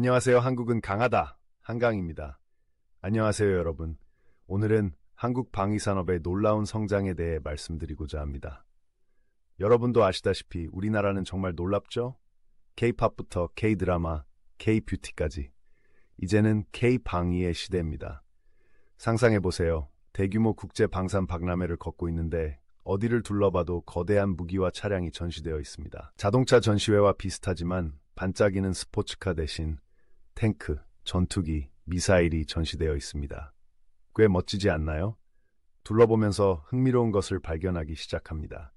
안녕하세요. 한국은 강하다. 한강입니다. 안녕하세요, 여러분. 오늘은 한국 방위산업의 놀라운 성장에 대해 말씀드리고자 합니다. 여러분도 아시다시피 우리나라는 정말 놀랍죠? K-팝부터 K-드라마, K-뷰티까지. 이제는 K-방위의 시대입니다. 상상해보세요. 대규모 국제 방산 박람회를 걷고 있는데 어디를 둘러봐도 거대한 무기와 차량이 전시되어 있습니다. 자동차 전시회와 비슷하지만 반짝이는 스포츠카 대신 탱크, 전투기, 미사일이 전시되어 있습니다. 꽤 멋지지 않나요? 둘러보면서 흥미로운 것을 발견하기 시작합니다.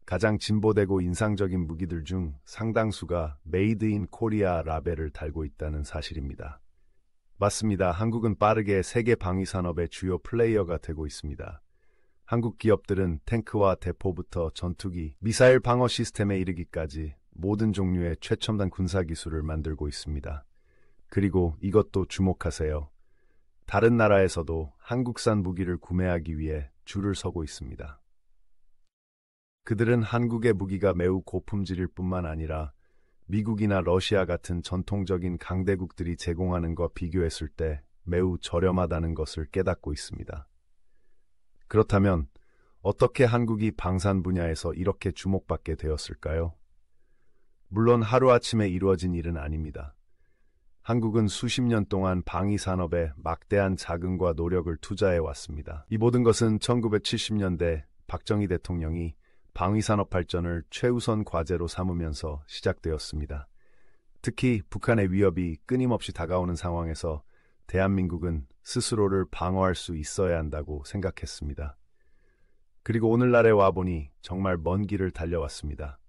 가장 진보되고 인상적인 무기들 중 상당수가 메이드 인 코리아 라벨을 달고 있다는 사실입니다. 맞습니다. 한국은 빠르게 세계 방위 산업의 주요 플레이어가 되고 있습니다. 한국 기업들은 탱크와 대포부터 전투기, 미사일 방어 시스템에 이르기까지 모든 종류의 최첨단 군사 기술을 만들고 있습니다. 그리고 이것도 주목하세요. 다른 나라에서도 한국산 무기를 구매하기 위해 줄을 서고 있습니다. 그들은 한국의 무기가 매우 고품질일 뿐만 아니라 미국이나 러시아 같은 전통적인 강대국들이 제공하는 것 비교했을 때 매우 저렴하다는 것을 깨닫고 있습니다. 그렇다면 어떻게 한국이 방산 분야에서 이렇게 주목받게 되었을까요? 물론 하루아침에 이루어진 일은 아닙니다. 한국은 수십 년 동안 방위 산업에 막대한 자금과 노력을 투자해 왔습니다. 이 모든 것은 1970년대 박정희 대통령이 방위 산업 발전을 최우선 과제로 삼으면서 시작되었습니다. 특히 북한의 위협이 끊임없이 다가오는 상황에서 대한민국은 스스로를 방어할 수 있어야 한다고 생각했습니다. 그리고 오늘날에 와보니 정말 먼 길을 달려왔습니다.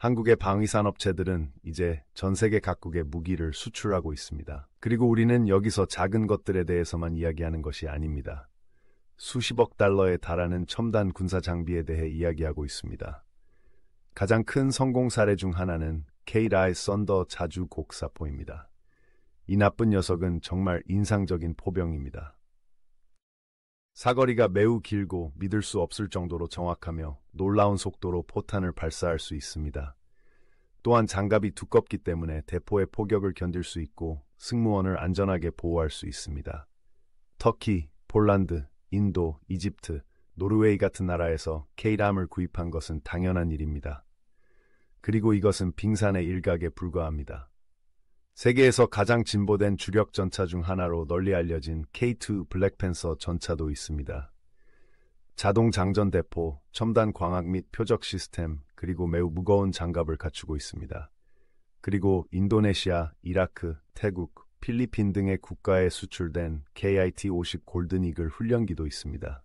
한국의 방위산업체들은 이제 전 세계 각국의 무기를 수출하고 있습니다. 그리고 우리는 여기서 작은 것들에 대해서만 이야기하는 것이 아닙니다. 수십억 달러에 달하는 첨단 군사 장비에 대해 이야기하고 있습니다. 가장 큰 성공 사례 중 하나는 K-라이 썬더 자주 곡사포입니다. 이 나쁜 녀석은 정말 인상적인 포병입니다. 사거리가 매우 길고 믿을 수 없을 정도로 정확하며 놀라운 속도로 포탄을 발사할 수 있습니다. 또한 장갑이 두껍기 때문에 대포의 포격을 견딜 수 있고 승무원을 안전하게 보호할 수 있습니다. 터키, 폴란드, 인도, 이집트, 노르웨이 같은 나라에서 K-람을 구입한 것은 당연한 일입니다. 그리고 이것은 빙산의 일각에 불과합니다. 세계에서 가장 진보된 주력 전차 중 하나로 널리 알려진 K2 블랙팬서 전차도 있습니다. 자동 장전 대포, 첨단 광학 및 표적 시스템, 그리고 매우 무거운 장갑을 갖추고 있습니다. 그리고 인도네시아, 이라크, 태국, 필리핀 등의 국가에 수출된 KIT-50 골든 이글 훈련기도 있습니다.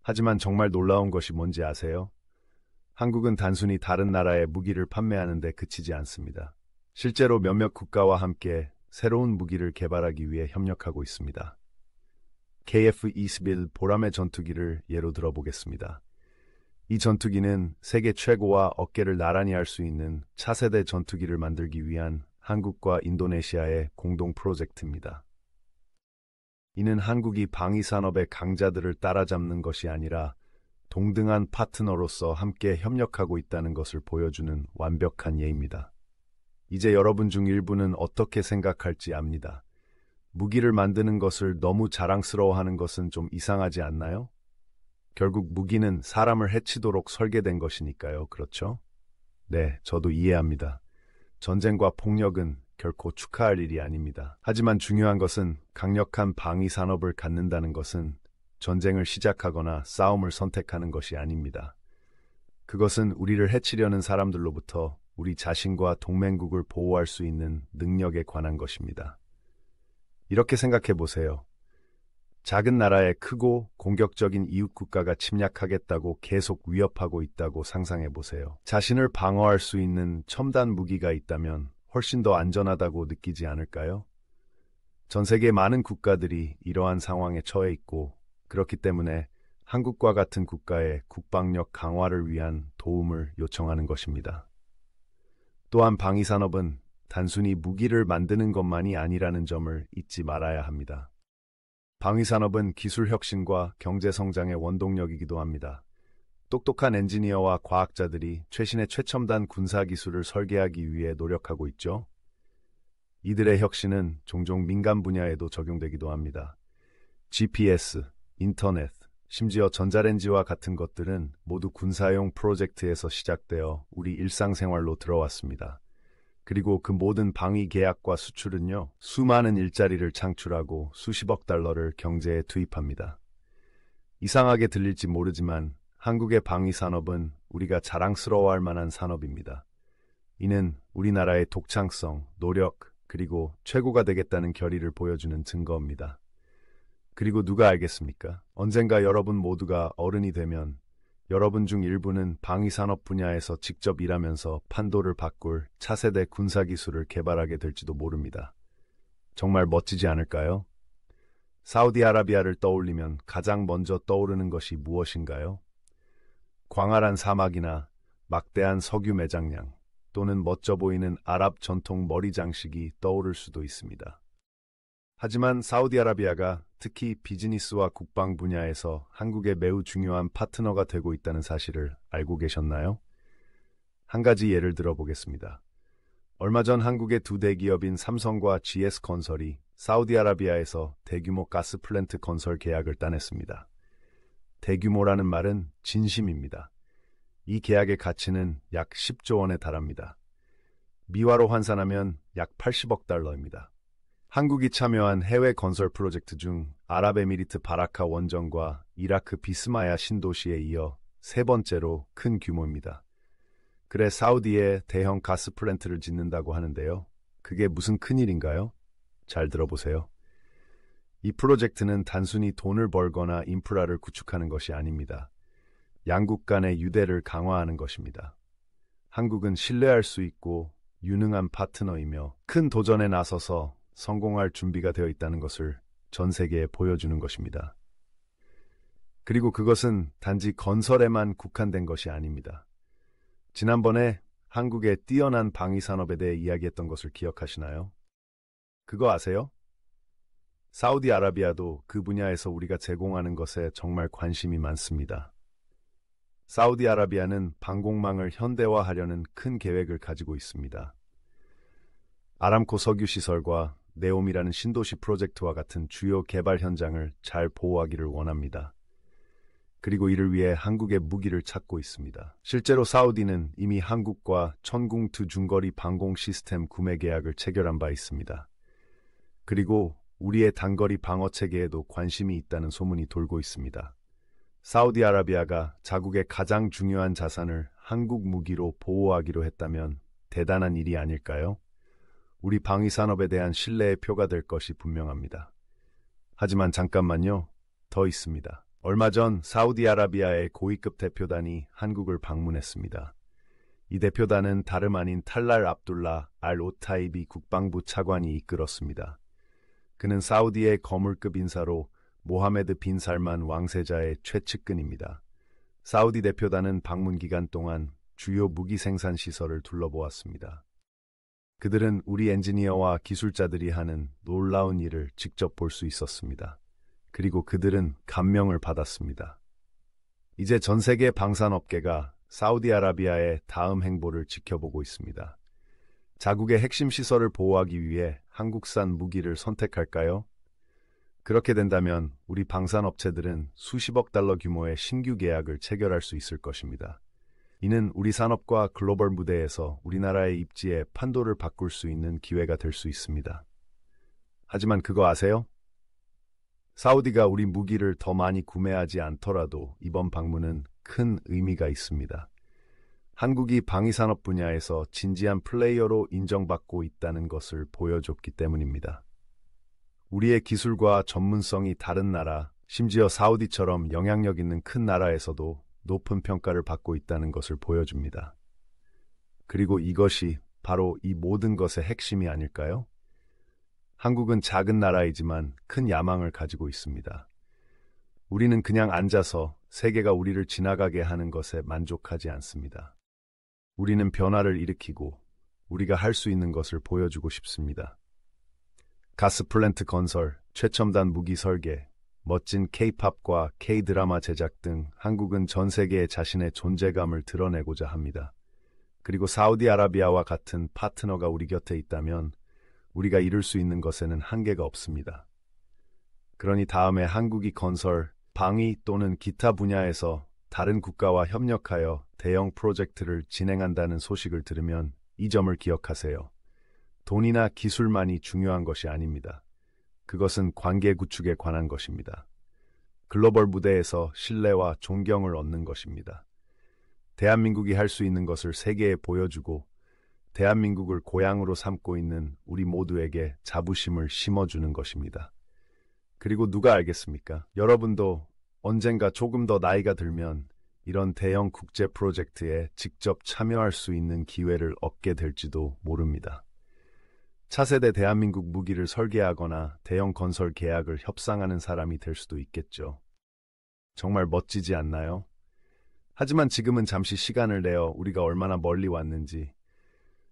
하지만 정말 놀라운 것이 뭔지 아세요? 한국은 단순히 다른 나라에 무기를 판매하는 데 그치지 않습니다. 실제로 몇몇 국가와 함께 새로운 무기를 개발하기 위해 협력하고 있습니다. KF-21 보라매 전투기를 예로 들어보겠습니다. 이 전투기는 세계 최고와 어깨를 나란히 할 수 있는 차세대 전투기를 만들기 위한 한국과 인도네시아의 공동 프로젝트입니다. 이는 한국이 방위산업의 강자들을 따라잡는 것이 아니라 동등한 파트너로서 함께 협력하고 있다는 것을 보여주는 완벽한 예입니다. 이제 여러분 중 일부는 어떻게 생각할지 압니다. 무기를 만드는 것을 너무 자랑스러워하는 것은 좀 이상하지 않나요? 결국 무기는 사람을 해치도록 설계된 것이니까요. 그렇죠? 네, 저도 이해합니다. 전쟁과 폭력은 결코 축하할 일이 아닙니다. 하지만 중요한 것은 강력한 방위 산업을 갖는다는 것은 전쟁을 시작하거나 싸움을 선택하는 것이 아닙니다. 그것은 우리를 해치려는 사람들로부터 우리 자신과 동맹국을 보호할 수 있는 능력에 관한 것입니다. 이렇게 생각해 보세요. 작은 나라의 크고 공격적인 이웃 국가가 침략하겠다고 계속 위협하고 있다고 상상해 보세요. 자신을 방어할 수 있는 첨단 무기가 있다면 훨씬 더 안전하다고 느끼지 않을까요? 전 세계 많은 국가들이 이러한 상황에 처해 있고 그렇기 때문에 한국과 같은 국가의 국방력 강화를 위한 도움을 요청하는 것입니다. 또한 방위산업은 단순히 무기를 만드는 것만이 아니라는 점을 잊지 말아야 합니다. 방위산업은 기술 혁신과 경제 성장의 원동력이기도 합니다. 똑똑한 엔지니어와 과학자들이 최신의 최첨단 군사 기술을 설계하기 위해 노력하고 있죠. 이들의 혁신은 종종 민간 분야에도 적용되기도 합니다. GPS, 인터넷, 심지어 전자레인지와 같은 것들은 모두 군사용 프로젝트에서 시작되어 우리 일상생활로 들어왔습니다. 그리고 그 모든 방위 계약과 수출은요, 수많은 일자리를 창출하고 수십억 달러를 경제에 투입합니다. 이상하게 들릴지 모르지만 한국의 방위 산업은 우리가 자랑스러워할 만한 산업입니다. 이는 우리나라의 독창성, 노력, 그리고 최고가 되겠다는 결의를 보여주는 증거입니다. 그리고 누가 알겠습니까? 언젠가 여러분 모두가 어른이 되면 여러분 중 일부는 방위산업 분야에서 직접 일하면서 판도를 바꿀 차세대 군사기술을 개발하게 될지도 모릅니다. 정말 멋지지 않을까요? 사우디아라비아를 떠올리면 가장 먼저 떠오르는 것이 무엇인가요? 광활한 사막이나 막대한 석유 매장량 또는 멋져 보이는 아랍 전통 머리 장식이 떠오를 수도 있습니다. 하지만 사우디아라비아가 특히 비즈니스와 국방 분야에서 한국의 매우 중요한 파트너가 되고 있다는 사실을 알고 계셨나요? 한 가지 예를 들어보겠습니다. 얼마 전 한국의 두 대기업인 삼성과 GS건설이 사우디아라비아에서 대규모 가스 플랜트 건설 계약을 따냈습니다. 대규모라는 말은 진심입니다. 이 계약의 가치는 약 10조 원에 달합니다. 미화로 환산하면 약 80억 달러입니다. 한국이 참여한 해외 건설 프로젝트 중 아랍에미리트 바라카 원전과 이라크 비스마야 신도시에 이어 세 번째로 큰 규모입니다. 그래 사우디에 대형 가스 플랜트를 짓는다고 하는데요. 그게 무슨 큰일인가요? 잘 들어보세요. 이 프로젝트는 단순히 돈을 벌거나 인프라를 구축하는 것이 아닙니다. 양국 간의 유대를 강화하는 것입니다. 한국은 신뢰할 수 있고 유능한 파트너이며 큰 도전에 나서서 성공할 준비가 되어 있다는 것을 전 세계에 보여주는 것입니다. 그리고 그것은 단지 건설에만 국한된 것이 아닙니다. 지난번에 한국의 뛰어난 방위산업에 대해 이야기했던 것을 기억하시나요? 그거 아세요? 사우디아라비아도 그 분야에서 우리가 제공하는 것에 정말 관심이 많습니다. 사우디아라비아는 방공망을 현대화하려는 큰 계획을 가지고 있습니다. 아람코 석유 시설과 네옴이라는 신도시 프로젝트와 같은 주요 개발 현장을 잘 보호하기를 원합니다. 그리고 이를 위해 한국의 무기를 찾고 있습니다. 실제로 사우디는 이미 한국과 천궁2 중거리 방공 시스템 구매 계약을 체결한 바 있습니다. 그리고 우리의 단거리 방어 체계에도 관심이 있다는 소문이 돌고 있습니다. 사우디아라비아가 자국의 가장 중요한 자산을 한국 무기로 보호하기로 했다면 대단한 일이 아닐까요? 우리 방위산업에 대한 신뢰의 표가 될 것이 분명합니다. 하지만 잠깐만요. 더 있습니다. 얼마 전 사우디아라비아의 고위급 대표단이 한국을 방문했습니다. 이 대표단은 다름 아닌 탈랄 압둘라 알 오타이비 국방부 차관이 이끌었습니다. 그는 사우디의 거물급 인사로 모하메드 빈 살만 왕세자의 최측근입니다. 사우디 대표단은 방문 기간 동안 주요 무기 생산 시설을 둘러보았습니다. 그들은 우리 엔지니어와 기술자들이 하는 놀라운 일을 직접 볼 수 있었습니다. 그리고 그들은 감명을 받았습니다. 이제 전 세계 방산업계가 사우디아라비아의 다음 행보를 지켜보고 있습니다. 자국의 핵심 시설을 보호하기 위해 한국산 무기를 선택할까요? 그렇게 된다면 우리 방산업체들은 수십억 달러 규모의 신규 계약을 체결할 수 있을 것입니다. 이는 우리 산업과 글로벌 무대에서 우리나라의 입지에 판도를 바꿀 수 있는 기회가 될 수 있습니다. 하지만 그거 아세요? 사우디가 우리 무기를 더 많이 구매하지 않더라도 이번 방문은 큰 의미가 있습니다. 한국이 방위산업 분야에서 진지한 플레이어로 인정받고 있다는 것을 보여줬기 때문입니다. 우리의 기술과 전문성이 다른 나라, 심지어 사우디처럼 영향력 있는 큰 나라에서도 높은 평가를 받고 있다는 것을 보여줍니다. 그리고 이것이 바로 이 모든 것의 핵심이 아닐까요? 한국은 작은 나라이지만 큰 야망을 가지고 있습니다. 우리는 그냥 앉아서 세계가 우리를 지나가게 하는 것에 만족하지 않습니다. 우리는 변화를 일으키고 우리가 할 수 있는 것을 보여주고 싶습니다. 가스 플랜트 건설, 최첨단 무기 설계, 멋진 K-팝과 K-드라마 제작 등 한국은 전 세계에 자신의 존재감을 드러내고자 합니다. 그리고 사우디아라비아와 같은 파트너가 우리 곁에 있다면 우리가 이룰 수 있는 것에는 한계가 없습니다. 그러니 다음에 한국이 건설, 방위 또는 기타 분야에서 다른 국가와 협력하여 대형 프로젝트를 진행한다는 소식을 들으면 이 점을 기억하세요. 돈이나 기술만이 중요한 것이 아닙니다. 그것은 관계 구축에 관한 것입니다. 글로벌 무대에서 신뢰와 존경을 얻는 것입니다. 대한민국이 할 수 있는 것을 세계에 보여주고 대한민국을 고향으로 삼고 있는 우리 모두에게 자부심을 심어주는 것입니다. 그리고 누가 알겠습니까? 여러분도 언젠가 조금 더 나이가 들면 이런 대형 국제 프로젝트에 직접 참여할 수 있는 기회를 얻게 될지도 모릅니다. 차세대 대한민국 무기를 설계하거나 대형 건설 계약을 협상하는 사람이 될 수도 있겠죠. 정말 멋지지 않나요? 하지만 지금은 잠시 시간을 내어 우리가 얼마나 멀리 왔는지,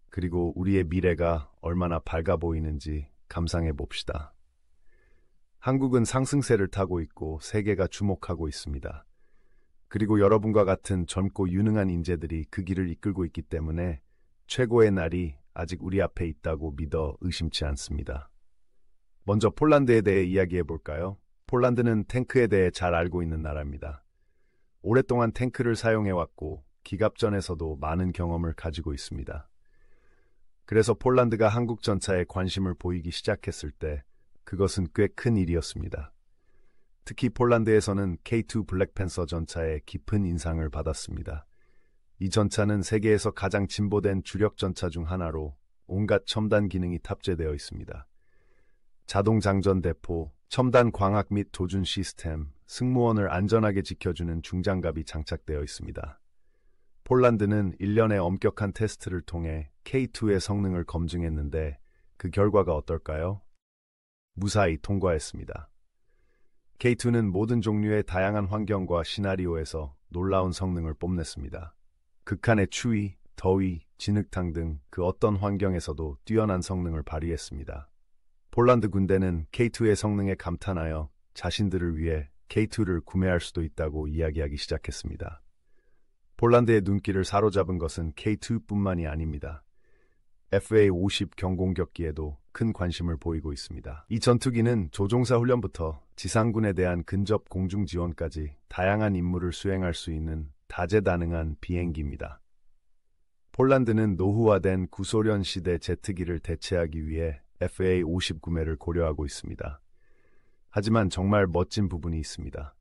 그리고 우리의 미래가 얼마나 밝아 보이는지 감상해 봅시다. 한국은 상승세를 타고 있고 세계가 주목하고 있습니다. 그리고 여러분과 같은 젊고 유능한 인재들이 그 길을 이끌고 있기 때문에 최고의 날이 아직 우리 앞에 있다고 믿어 의심치 않습니다. 먼저 폴란드에 대해 이야기해 볼까요? 폴란드는 탱크에 대해 잘 알고 있는 나라입니다. 오랫동안 탱크를 사용해왔고 기갑전에서도 많은 경험을 가지고 있습니다. 그래서 폴란드가 한국 전차에 관심을 보이기 시작했을 때 그것은 꽤 큰 일이었습니다. 특히 폴란드에서는 K2 블랙팬서 전차에 깊은 인상을 받았습니다. 이 전차는 세계에서 가장 진보된 주력 전차 중 하나로 온갖 첨단 기능이 탑재되어 있습니다. 자동 장전 대포, 첨단 광학 및 조준 시스템, 승무원을 안전하게 지켜주는 중장갑이 장착되어 있습니다. 폴란드는 1년의 엄격한 테스트를 통해 K2의 성능을 검증했는데 그 결과가 어떨까요? 무사히 통과했습니다. K2는 모든 종류의 다양한 환경과 시나리오에서 놀라운 성능을 뽐냈습니다. 극한의 추위, 더위, 진흙탕 등 그 어떤 환경에서도 뛰어난 성능을 발휘했습니다. 폴란드 군대는 K2의 성능에 감탄하여 자신들을 위해 K2를 구매할 수도 있다고 이야기하기 시작했습니다. 폴란드의 눈길을 사로잡은 것은 K2뿐만이 아닙니다. FA-50 경공격기에도 큰 관심을 보이고 있습니다. 이 전투기는 조종사 훈련부터 지상군에 대한 근접 공중 지원까지 다양한 임무를 수행할 수 있는 다재다능한 비행기입니다. 폴란드는 노후화된 구소련 시대 제트기를 대체하기 위해 FA-50 구매를 고려하고 있습니다. 하지만 정말 멋진 부분이 있습니다.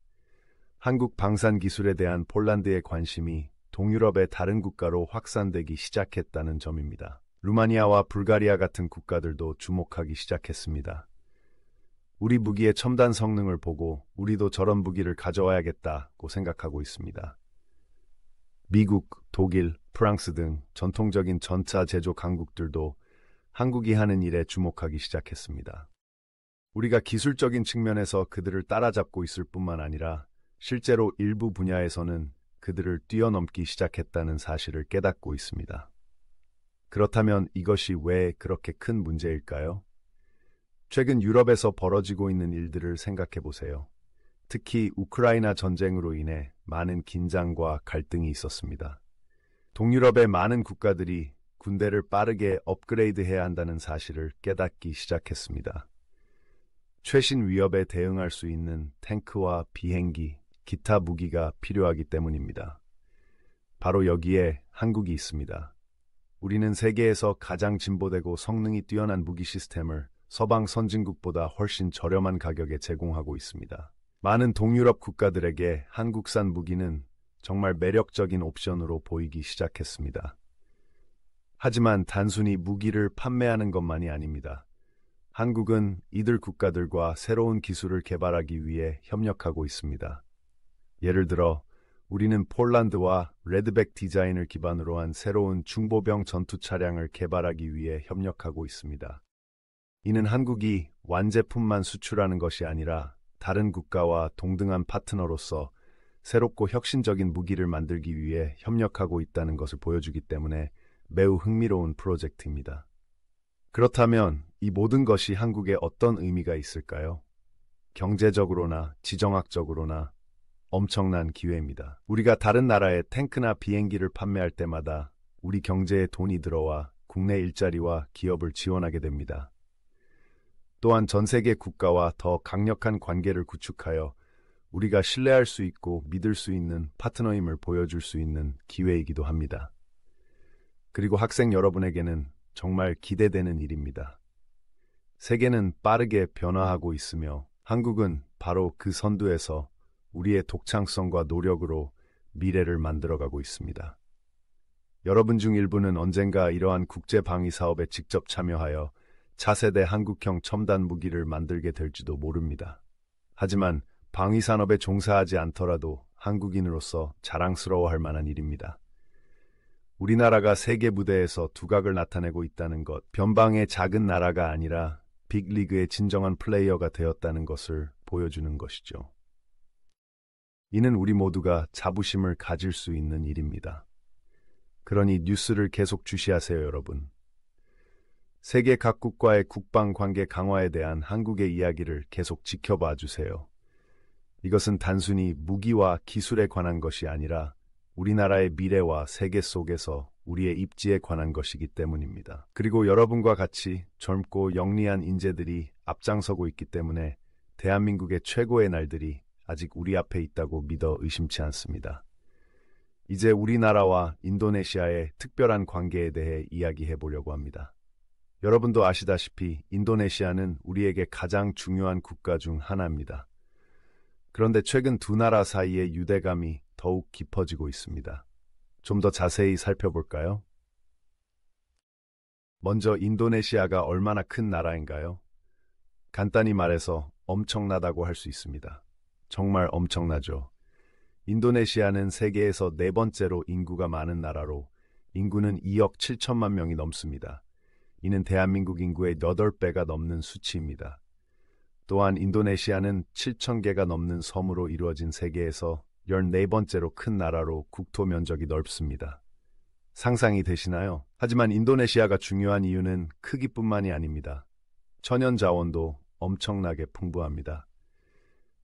한국 방산 기술에 대한 폴란드의 관심이 동유럽의 다른 국가로 확산되기 시작했다는 점입니다. 루마니아와 불가리아 같은 국가들도 주목하기 시작했습니다. 우리 무기의 첨단 성능을 보고 우리도 저런 무기를 가져와야겠다고 생각하고 있습니다. 미국, 독일, 프랑스 등 전통적인 전차 제조 강국들도 한국이 하는 일에 주목하기 시작했습니다. 우리가 기술적인 측면에서 그들을 따라잡고 있을 뿐만 아니라 실제로 일부 분야에서는 그들을 뛰어넘기 시작했다는 사실을 깨닫고 있습니다. 그렇다면 이것이 왜 그렇게 큰 문제일까요? 최근 유럽에서 벌어지고 있는 일들을 생각해 보세요. 특히 우크라이나 전쟁으로 인해 많은 긴장과 갈등이 있었습니다. 동유럽의 많은 국가들이 군대를 빠르게 업그레이드해야 한다는 사실을 깨닫기 시작했습니다. 최신 위협에 대응할 수 있는 탱크와 비행기, 기타 무기가 필요하기 때문입니다. 바로 여기에 한국이 있습니다. 우리는 세계에서 가장 진보되고 성능이 뛰어난 무기 시스템을 서방 선진국보다 훨씬 저렴한 가격에 제공하고 있습니다. 많은 동유럽 국가들에게 한국산 무기는 정말 매력적인 옵션으로 보이기 시작했습니다. 하지만 단순히 무기를 판매하는 것만이 아닙니다. 한국은 이들 국가들과 새로운 기술을 개발하기 위해 협력하고 있습니다. 예를 들어 우리는 폴란드와 레드백 디자인을 기반으로 한 새로운 중보병 전투 차량을 개발하기 위해 협력하고 있습니다. 이는 한국이 완제품만 수출하는 것이 아니라 다른 국가와 동등한 파트너로서 새롭고 혁신적인 무기를 만들기 위해 협력하고 있다는 것을 보여주기 때문에 매우 흥미로운 프로젝트입니다. 그렇다면 이 모든 것이 한국에 어떤 의미가 있을까요? 경제적으로나 지정학적으로나 엄청난 기회입니다. 우리가 다른 나라에 탱크나 비행기를 판매할 때마다 우리 경제에 돈이 들어와 국내 일자리와 기업을 지원하게 됩니다. 또한 전 세계 국가와 더 강력한 관계를 구축하여 우리가 신뢰할 수 있고 믿을 수 있는 파트너임을 보여줄 수 있는 기회이기도 합니다. 그리고 학생 여러분에게는 정말 기대되는 일입니다. 세계는 빠르게 변화하고 있으며 한국은 바로 그 선두에서 우리의 독창성과 노력으로 미래를 만들어가고 있습니다. 여러분 중 일부는 언젠가 이러한 국제 방위 사업에 직접 참여하여 차세대 한국형 첨단 무기를 만들게 될지도 모릅니다. 하지만 방위 산업에 종사하지 않더라도 한국인으로서 자랑스러워할 만한 일입니다. 우리나라가 세계 무대에서 두각을 나타내고 있다는 것, 변방의 작은 나라가 아니라 빅리그의 진정한 플레이어가 되었다는 것을 보여주는 것이죠. 이는 우리 모두가 자부심을 가질 수 있는 일입니다. 그러니 뉴스를 계속 주시하세요, 여러분. 세계 각국과의 국방 관계 강화에 대한 한국의 이야기를 계속 지켜봐 주세요. 이것은 단순히 무기와 기술에 관한 것이 아니라 우리나라의 미래와 세계 속에서 우리의 입지에 관한 것이기 때문입니다. 그리고 여러분과 같이 젊고 영리한 인재들이 앞장서고 있기 때문에 대한민국의 최고의 날들이 아직 우리 앞에 있다고 믿어 의심치 않습니다. 이제 우리나라와 인도네시아의 특별한 관계에 대해 이야기해 보려고 합니다. 여러분도 아시다시피 인도네시아는 우리에게 가장 중요한 국가 중 하나입니다. 그런데 최근 두 나라 사이의 유대감이 더욱 깊어지고 있습니다. 좀 더 자세히 살펴볼까요? 먼저 인도네시아가 얼마나 큰 나라인가요? 간단히 말해서 엄청나다고 할 수 있습니다. 정말 엄청나죠. 인도네시아는 세계에서 네 번째로 인구가 많은 나라로 인구는 2억 7천만 명이 넘습니다. 이는 대한민국 인구의 8배가 넘는 수치입니다. 또한 인도네시아는 7,000개가 넘는 섬으로 이루어진 세계에서 14번째로 큰 나라로 국토 면적이 넓습니다. 상상이 되시나요? 하지만 인도네시아가 중요한 이유는 크기뿐만이 아닙니다. 천연 자원도 엄청나게 풍부합니다.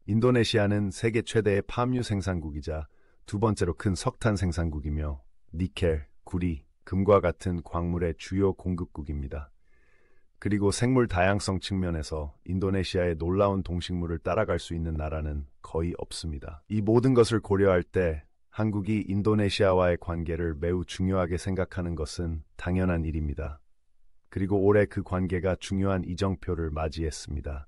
인도네시아는 세계 최대의 팜유 생산국이자 두 번째로 큰 석탄 생산국이며 니켈, 구리, 금과 같은 광물의 주요 공급국입니다. 그리고 생물 다양성 측면에서 인도네시아의 놀라운 동식물을 따라갈 수 있는 나라는 거의 없습니다. 이 모든 것을 고려할 때 한국이 인도네시아와의 관계를 매우 중요하게 생각하는 것은 당연한 일입니다. 그리고 올해 그 관계가 중요한 이정표를 맞이했습니다.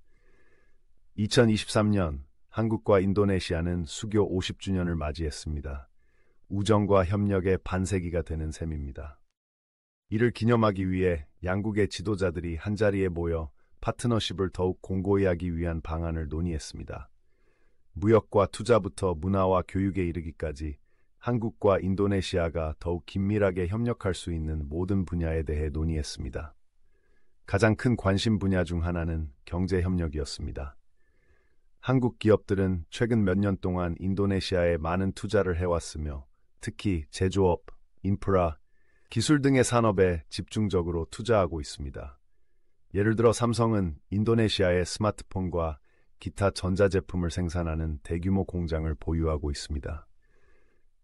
2023년 한국과 인도네시아는 수교 50주년을 맞이했습니다. 우정과 협력의 반세기가 되는 셈입니다. 이를 기념하기 위해 양국의 지도자들이 한자리에 모여 파트너십을 더욱 공고히 하기 위한 방안을 논의했습니다. 무역과 투자부터 문화와 교육에 이르기까지 한국과 인도네시아가 더욱 긴밀하게 협력할 수 있는 모든 분야에 대해 논의했습니다. 가장 큰 관심 분야 중 하나는 경제협력이었습니다. 한국 기업들은 최근 몇 년 동안 인도네시아에 많은 투자를 해왔으며 특히 제조업, 인프라, 기술 등의 산업에 집중적으로 투자하고 있습니다. 예를 들어 삼성은 인도네시아에 스마트폰과 기타 전자제품을 생산하는 대규모 공장을 보유하고 있습니다.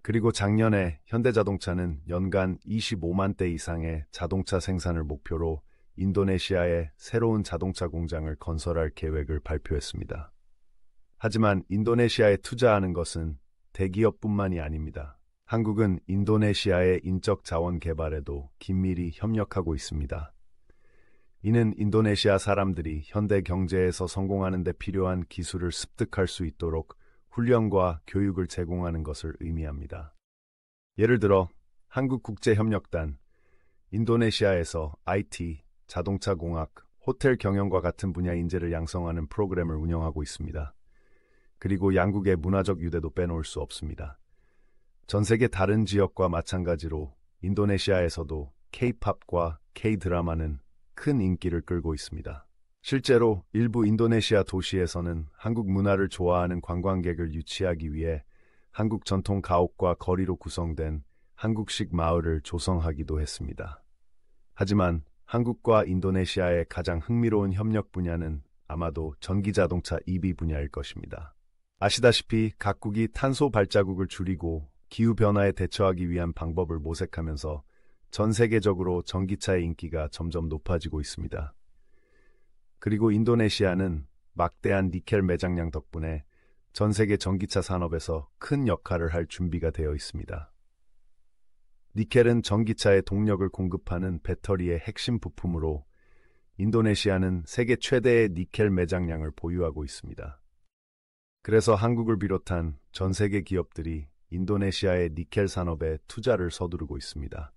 그리고 작년에 현대자동차는 연간 25만 대 이상의 자동차 생산을 목표로 인도네시아에 새로운 자동차 공장을 건설할 계획을 발표했습니다. 하지만 인도네시아에 투자하는 것은 대기업뿐만이 아닙니다. 한국은 인도네시아의 인적 자원 개발에도 긴밀히 협력하고 있습니다. 이는 인도네시아 사람들이 현대 경제에서 성공하는 데 필요한 기술을 습득할 수 있도록 훈련과 교육을 제공하는 것을 의미합니다. 예를 들어 한국국제협력단, 인도네시아에서 IT, 자동차 공학, 호텔 경영과 같은 분야 인재를 양성하는 프로그램을 운영하고 있습니다. 그리고 양국의 문화적 유대도 빼놓을 수 없습니다. 전 세계 다른 지역과 마찬가지로 인도네시아에서도 K-팝과 K-드라마는 큰 인기를 끌고 있습니다. 실제로 일부 인도네시아 도시에서는 한국 문화를 좋아하는 관광객을 유치하기 위해 한국 전통 가옥과 거리로 구성된 한국식 마을을 조성하기도 했습니다. 하지만 한국과 인도네시아의 가장 흥미로운 협력 분야는 아마도 전기자동차 EV 분야일 것입니다. 아시다시피 각국이 탄소 발자국을 줄이고 기후변화에 대처하기 위한 방법을 모색하면서 전 세계적으로 전기차의 인기가 점점 높아지고 있습니다. 그리고 인도네시아는 막대한 니켈 매장량 덕분에 전 세계 전기차 산업에서 큰 역할을 할 준비가 되어 있습니다. 니켈은 전기차의 동력을 공급하는 배터리의 핵심 부품으로 인도네시아는 세계 최대의 니켈 매장량을 보유하고 있습니다. 그래서 한국을 비롯한 전 세계 기업들이 인도네시아의 니켈 산업에 투자를 서두르고 있습니다.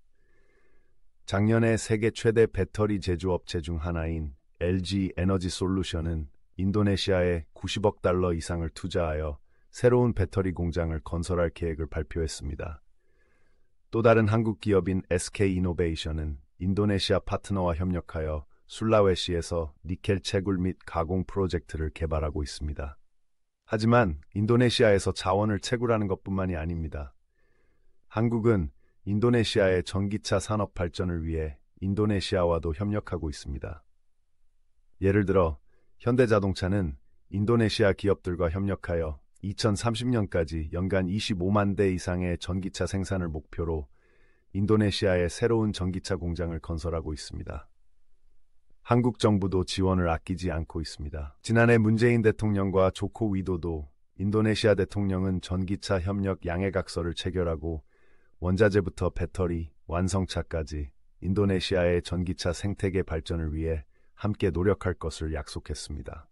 작년에 세계 최대 배터리 제조업체 중 하나인 LG 에너지 솔루션은 인도네시아에 90억 달러 이상을 투자하여 새로운 배터리 공장을 건설할 계획을 발표했습니다. 또 다른 한국 기업인 SK이노베이션은 인도네시아 파트너와 협력하여 술라웨시에서 니켈 채굴 및 가공 프로젝트를 개발하고 있습니다. 하지만 인도네시아에서 자원을 채굴하는 것뿐만이 아닙니다. 한국은 인도네시아의 전기차 산업 발전을 위해 인도네시아와도 협력하고 있습니다. 예를 들어 현대자동차는 인도네시아 기업들과 협력하여 2030년까지 연간 25만 대 이상의 전기차 생산을 목표로 인도네시아에 새로운 전기차 공장을 건설하고 있습니다. 한국 정부도 지원을 아끼지 않고 있습니다. 지난해 문재인 대통령과 조코 위도도 인도네시아 대통령은 전기차 협력 양해각서를 체결하고 원자재부터 배터리, 완성차까지 인도네시아의 전기차 생태계 발전을 위해 함께 노력할 것을 약속했습니다.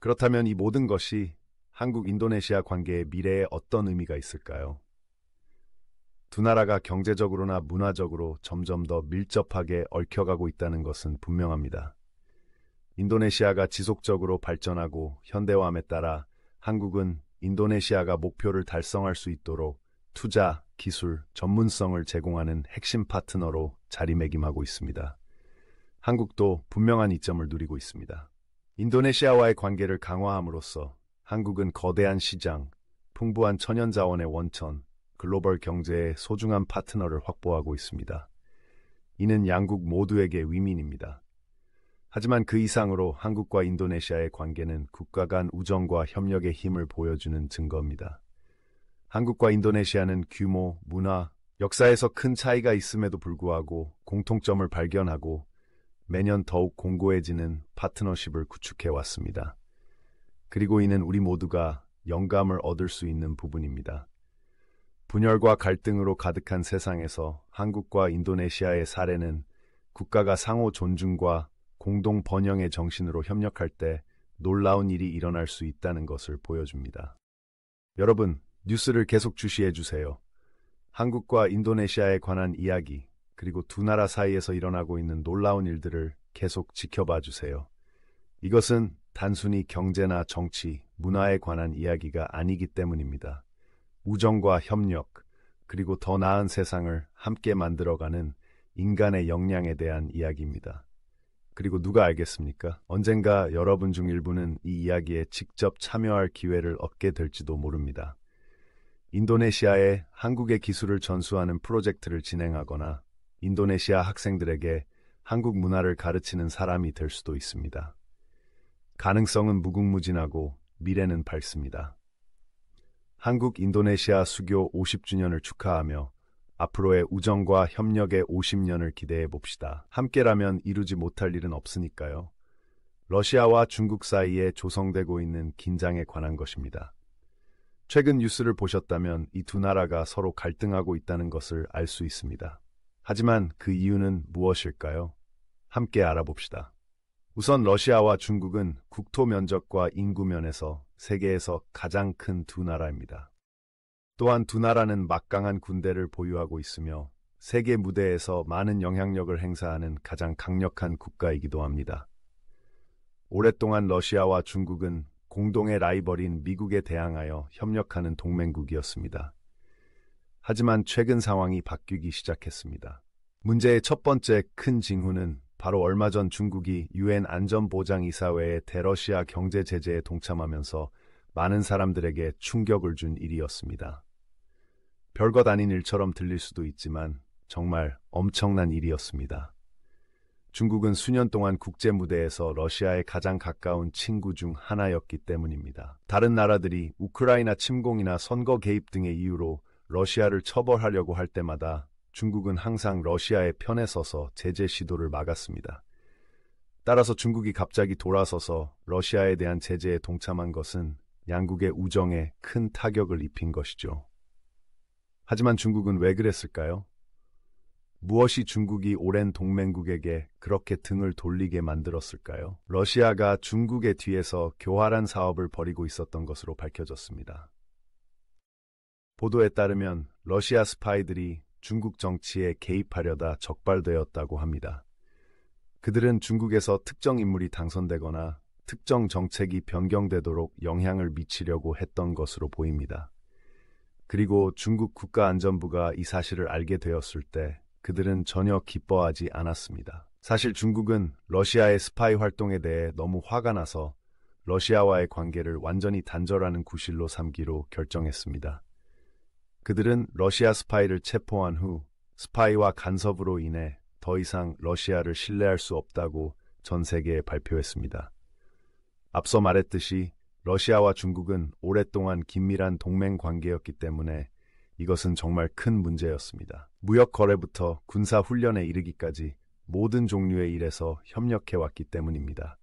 그렇다면 이 모든 것이 한국-인도네시아 관계의 미래에 어떤 의미가 있을까요? 두 나라가 경제적으로나 문화적으로 점점 더 밀접하게 얽혀가고 있다는 것은 분명합니다. 인도네시아가 지속적으로 발전하고 현대화함에 따라 한국은 인도네시아가 목표를 달성할 수 있도록 투자, 기술, 전문성을 제공하는 핵심 파트너로 자리매김하고 있습니다. 한국도 분명한 이점을 누리고 있습니다. 인도네시아와의 관계를 강화함으로써 한국은 거대한 시장, 풍부한 천연자원의 원천, 글로벌 경제의 소중한 파트너를 확보하고 있습니다. 이는 양국 모두에게 위민입니다. 하지만 그 이상으로 한국과 인도네시아의 관계는 국가 간 우정과 협력의 힘을 보여주는 증거입니다. 한국과 인도네시아는 규모, 문화, 역사에서 큰 차이가 있음에도 불구하고 공통점을 발견하고 매년 더욱 공고해지는 파트너십을 구축해 왔습니다. 그리고 이는 우리 모두가 영감을 얻을 수 있는 부분입니다. 분열과 갈등으로 가득한 세상에서 한국과 인도네시아의 사례는 국가가 상호 존중과 공동 번영의 정신으로 협력할 때 놀라운 일이 일어날 수 있다는 것을 보여줍니다. 여러분, 뉴스를 계속 주시해 주세요. 한국과 인도네시아에 관한 이야기, 그리고 두 나라 사이에서 일어나고 있는 놀라운 일들을 계속 지켜봐 주세요. 이것은 단순히 경제나 정치, 문화에 관한 이야기가 아니기 때문입니다. 우정과 협력, 그리고 더 나은 세상을 함께 만들어가는 인간의 역량에 대한 이야기입니다. 그리고 누가 알겠습니까? 언젠가 여러분 중 일부는 이 이야기에 직접 참여할 기회를 얻게 될지도 모릅니다. 인도네시아에 한국의 기술을 전수하는 프로젝트를 진행하거나 인도네시아 학생들에게 한국 문화를 가르치는 사람이 될 수도 있습니다. 가능성은 무궁무진하고 미래는 밝습니다. 한국 인도네시아 수교 50주년을 축하하며 앞으로의 우정과 협력의 50년을 기대해 봅시다. 함께라면 이루지 못할 일은 없으니까요. 러시아와 중국 사이에 조성되고 있는 긴장에 관한 것입니다. 최근 뉴스를 보셨다면 이 두 나라가 서로 갈등하고 있다는 것을 알 수 있습니다. 하지만 그 이유는 무엇일까요? 함께 알아봅시다. 우선 러시아와 중국은 국토 면적과 인구 면에서 세계에서 가장 큰 두 나라입니다. 또한 두 나라는 막강한 군대를 보유하고 있으며 세계 무대에서 많은 영향력을 행사하는 가장 강력한 국가이기도 합니다. 오랫동안 러시아와 중국은 공동의 라이벌인 미국에 대항하여 협력하는 동맹국이었습니다. 하지만 최근 상황이 바뀌기 시작했습니다. 문제의 첫 번째 큰 징후는 바로 얼마 전 중국이 유엔 안전보장이사회의 대러시아 경제 제재에 동참하면서 많은 사람들에게 충격을 준 일이었습니다. 별것 아닌 일처럼 들릴 수도 있지만 정말 엄청난 일이었습니다. 중국은 수년 동안 국제 무대에서 러시아의 가장 가까운 친구 중 하나였기 때문입니다. 다른 나라들이 우크라이나 침공이나 선거 개입 등의 이유로 러시아를 처벌하려고 할 때마다 중국은 항상 러시아의 편에 서서 제재 시도를 막았습니다. 따라서 중국이 갑자기 돌아서서 러시아에 대한 제재에 동참한 것은 양국의 우정에 큰 타격을 입힌 것이죠. 하지만 중국은 왜 그랬을까요? 무엇이 중국이 오랜 동맹국에게 그렇게 등을 돌리게 만들었을까요? 러시아가 중국의 뒤에서 교활한 사업을 벌이고 있었던 것으로 밝혀졌습니다. 보도에 따르면 러시아 스파이들이 중국 정치에 개입하려다 적발되었다고 합니다. 그들은 중국에서 특정 인물이 당선되거나 특정 정책이 변경되도록 영향을 미치려고 했던 것으로 보입니다. 그리고 중국 국가안전부가 이 사실을 알게 되었을 때 그들은 전혀 기뻐하지 않았습니다. 사실 중국은 러시아의 스파이 활동에 대해 너무 화가 나서 러시아와의 관계를 완전히 단절하는 구실로 삼기로 결정했습니다. 그들은 러시아 스파이를 체포한 후 스파이와 간섭으로 인해 더 이상 러시아를 신뢰할 수 없다고 전 세계에 발표했습니다. 앞서 말했듯이 러시아와 중국은 오랫동안 긴밀한 동맹 관계였기 때문에 이것은 정말 큰 문제였습니다. 무역 거래부터 군사 훈련에 이르기까지 모든 종류의 일에서 협력해왔기 때문입니다.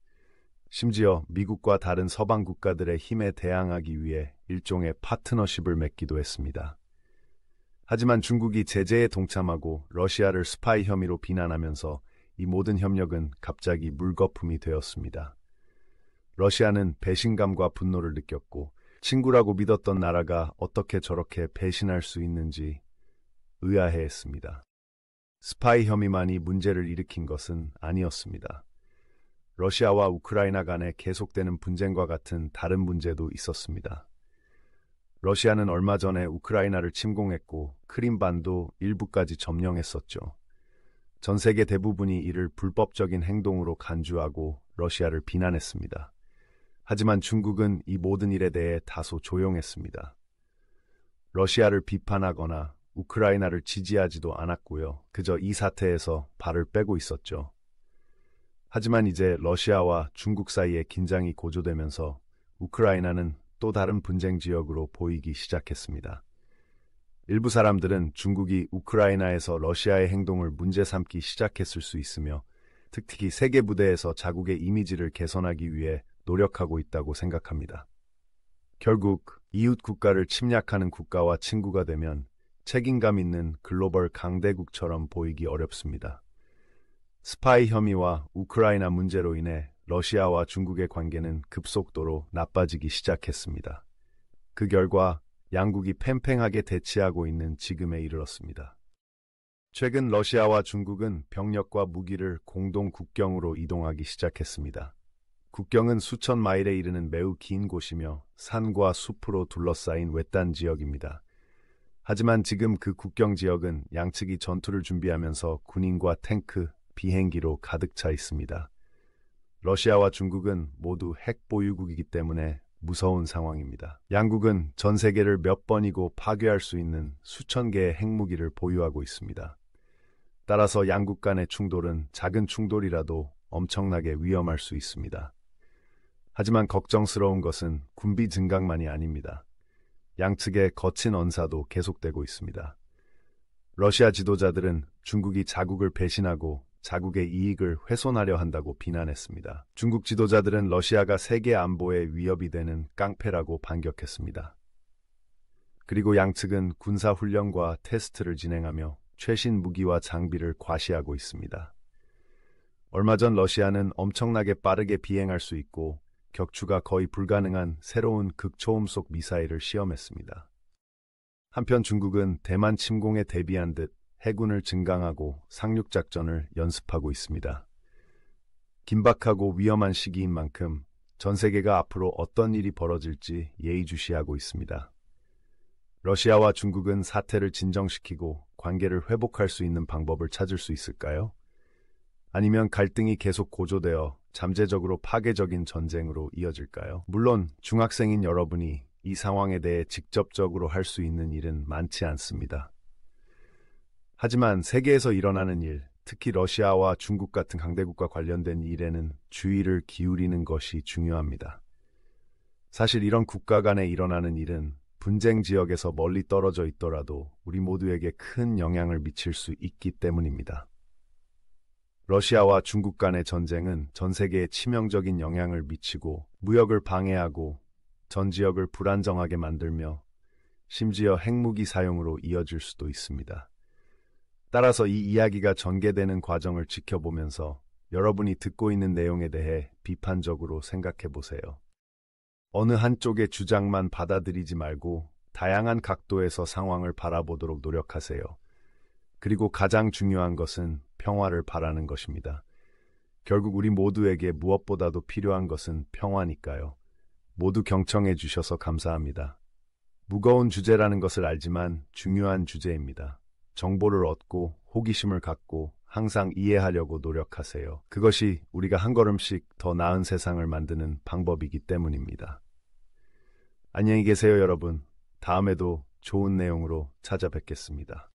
심지어 미국과 다른 서방 국가들의 힘에 대항하기 위해 일종의 파트너십을 맺기도 했습니다. 하지만 중국이 제재에 동참하고 러시아를 스파이 혐의로 비난하면서 이 모든 협력은 갑자기 물거품이 되었습니다. 러시아는 배신감과 분노를 느꼈고 친구라고 믿었던 나라가 어떻게 저렇게 배신할 수 있는지 의아해했습니다. 스파이 혐의만이 문제를 일으킨 것은 아니었습니다. 러시아와 우크라이나 간에 계속되는 분쟁과 같은 다른 문제도 있었습니다. 러시아는 얼마 전에 우크라이나를 침공했고 크림반도 일부까지 점령했었죠. 전 세계 대부분이 이를 불법적인 행동으로 간주하고 러시아를 비난했습니다. 하지만 중국은 이 모든 일에 대해 다소 조용했습니다. 러시아를 비판하거나 우크라이나를 지지하지도 않았고요. 그저 이 사태에서 발을 빼고 있었죠. 하지만 이제 러시아와 중국 사이의 긴장이 고조되면서 우크라이나는 또 다른 분쟁 지역으로 보이기 시작했습니다. 일부 사람들은 중국이 우크라이나에서 러시아의 행동을 문제 삼기 시작했을 수 있으며 특히 세계 무대에서 자국의 이미지를 개선하기 위해 노력하고 있다고 생각합니다. 결국 이웃 국가를 침략하는 국가와 친구가 되면 책임감 있는 글로벌 강대국처럼 보이기 어렵습니다. 스파이 혐의와 우크라이나 문제로 인해 러시아와 중국의 관계는 급속도로 나빠지기 시작했습니다. 그 결과 양국이 팽팽하게 대치하고 있는 지금에 이르렀습니다. 최근 러시아와 중국은 병력과 무기를 공동 국경으로 이동하기 시작했습니다. 국경은 수천 마일에 이르는 매우 긴 곳이며 산과 숲으로 둘러싸인 외딴 지역입니다. 하지만 지금 그 국경 지역은 양측이 전투를 준비하면서 군인과 탱크, 비행기로 가득 차 있습니다. 러시아와 중국은 모두 핵 보유국이기 때문에 무서운 상황입니다. 양국은 전 세계를 몇 번이고 파괴할 수 있는 수천 개의 핵무기를 보유하고 있습니다. 따라서 양국 간의 충돌은 작은 충돌이라도 엄청나게 위험할 수 있습니다. 하지만 걱정스러운 것은 군비 증강만이 아닙니다. 양측의 거친 언사도 계속되고 있습니다. 러시아 지도자들은 중국이 자국을 배신하고 자국의 이익을 훼손하려 한다고 비난했습니다. 중국 지도자들은 러시아가 세계 안보에 위협이 되는 깡패라고 반격했습니다. 그리고 양측은 군사훈련과 테스트를 진행하며 최신 무기와 장비를 과시하고 있습니다. 얼마 전 러시아는 엄청나게 빠르게 비행할 수 있고 격추가 거의 불가능한 새로운 극초음속 미사일을 시험했습니다. 한편 중국은 대만 침공에 대비한 듯 해군을 증강하고 상륙작전을 연습하고 있습니다. 긴박하고 위험한 시기인 만큼 전 세계가 앞으로 어떤 일이 벌어질지 예의주시하고 있습니다. 러시아와 중국은 사태를 진정시키고 관계를 회복할 수 있는 방법을 찾을 수 있을까요? 아니면 갈등이 계속 고조되어 잠재적으로 파괴적인 전쟁으로 이어질까요? 물론 중학생인 여러분이 이 상황에 대해 직접적으로 할 수 있는 일은 많지 않습니다. 하지만 세계에서 일어나는 일, 특히 러시아와 중국 같은 강대국과 관련된 일에는 주의를 기울이는 것이 중요합니다. 사실 이런 국가 간에 일어나는 일은 분쟁 지역에서 멀리 떨어져 있더라도 우리 모두에게 큰 영향을 미칠 수 있기 때문입니다. 러시아와 중국 간의 전쟁은 전 세계에 치명적인 영향을 미치고 무역을 방해하고 전 지역을 불안정하게 만들며 심지어 핵무기 사용으로 이어질 수도 있습니다. 따라서 이 이야기가 전개되는 과정을 지켜보면서 여러분이 듣고 있는 내용에 대해 비판적으로 생각해 보세요. 어느 한쪽의 주장만 받아들이지 말고 다양한 각도에서 상황을 바라보도록 노력하세요. 그리고 가장 중요한 것은 평화를 바라는 것입니다. 결국 우리 모두에게 무엇보다도 필요한 것은 평화니까요. 모두 경청해 주셔서 감사합니다. 무거운 주제라는 것을 알지만 중요한 주제입니다. 정보를 얻고 호기심을 갖고 항상 이해하려고 노력하세요. 그것이 우리가 한 걸음씩 더 나은 세상을 만드는 방법이기 때문입니다. 안녕히 계세요, 여러분. 다음에도 좋은 내용으로 찾아뵙겠습니다.